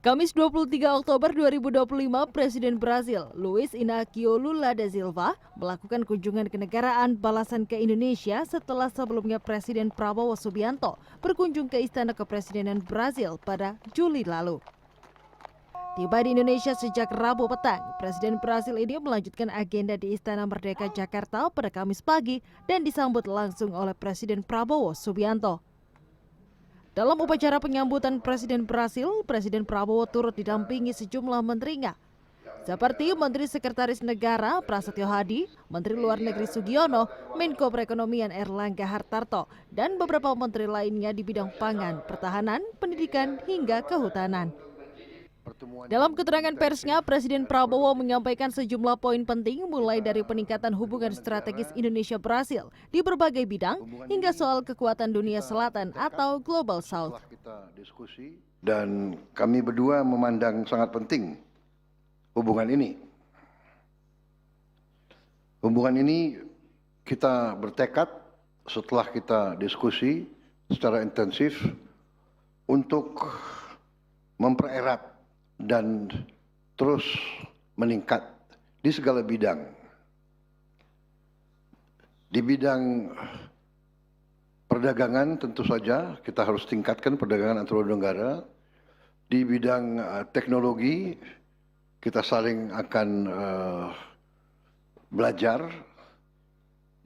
Kamis 23 Oktober 2025, Presiden Brasil, Luiz Inácio Lula da Silva, melakukan kunjungan kenegaraan balasan ke Indonesia setelah sebelumnya Presiden Prabowo Subianto berkunjung ke Istana Kepresidenan Brasil pada Juli lalu. Tiba di Indonesia sejak Rabu petang, Presiden Brasil ini melanjutkan agenda di Istana Merdeka Jakarta pada Kamis pagi dan disambut langsung oleh Presiden Prabowo Subianto. Dalam upacara penyambutan Presiden Brasil, Presiden Prabowo turut didampingi sejumlah menterinya, seperti Menteri Sekretaris Negara Prasetyo Hadi, Menteri Luar Negeri Sugiono, Menko Perekonomian Erlangga Hartarto, dan beberapa menteri lainnya di bidang pangan, pertahanan, pendidikan, hingga kehutanan. Dalam keterangan persnya, Presiden Prabowo menyampaikan sejumlah poin penting mulai dari peningkatan hubungan strategis Indonesia-Brasil di berbagai bidang hingga soal kekuatan dunia selatan atau Global South. Dan kami berdua memandang sangat penting hubungan ini. Hubungan ini kita bertekad setelah kita diskusi secara intensif untuk mempererat dan terus meningkat di segala bidang. Di bidang perdagangan tentu saja kita harus tingkatkan perdagangan antar negara. Di bidang teknologi kita saling akan belajar.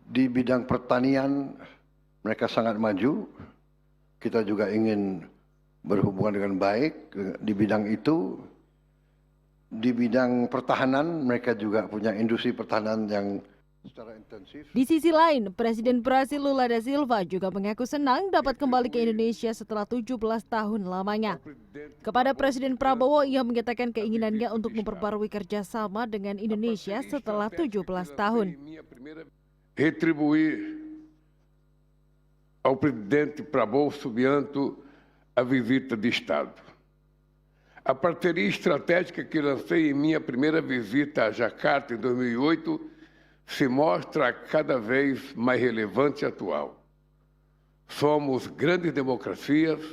Di bidang pertanian mereka sangat maju. Kita juga ingin berhubungan dengan baik di bidang itu. Di bidang pertahanan mereka juga punya industri pertahanan yang secara intensif. Di sisi lain, Presiden Brasil Lula da Silva juga mengaku senang dapat kembali ke Indonesia setelah 17 tahun lamanya. Kepada Presiden Prabowo, ia menyatakan keinginannya untuk memperbarui kerjasama dengan Indonesia setelah 17 tahun. Retribuir ao presidente Prabowo Subianto a visita de Estado. A parceria estratégica que lancei em minha primeira visita a Jacarta em 2008 se mostra cada vez mais relevante e atual. Somos grandes democracias,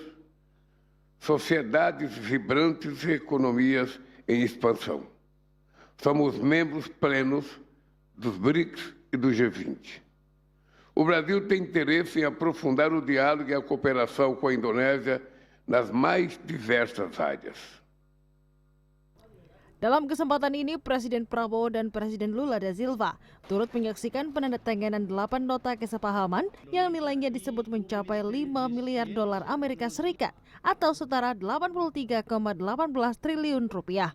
sociedades vibrantes e economias em expansão. Somos membros plenos dos BRICS e do G20. O Brasil tem interesse em aprofundar o diálogo e a cooperação com a Indonésia nas mais diversas áreas. Dalam kesempatan ini, Presiden Prabowo dan Presiden Lula da Silva turut menyaksikan penandatanganan 8 nota kesepahaman yang nilainya disebut mencapai 5 miliar dolar Amerika Serikat atau setara 83,18 triliun rupiah.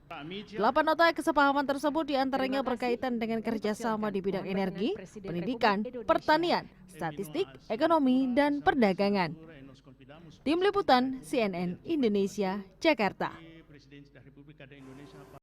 8 nota kesepahaman tersebut diantaranya berkaitan dengan kerjasama di bidang energi, pendidikan, pertanian, statistik, ekonomi, dan perdagangan. Tim Liputan CNN Indonesia, Jakarta.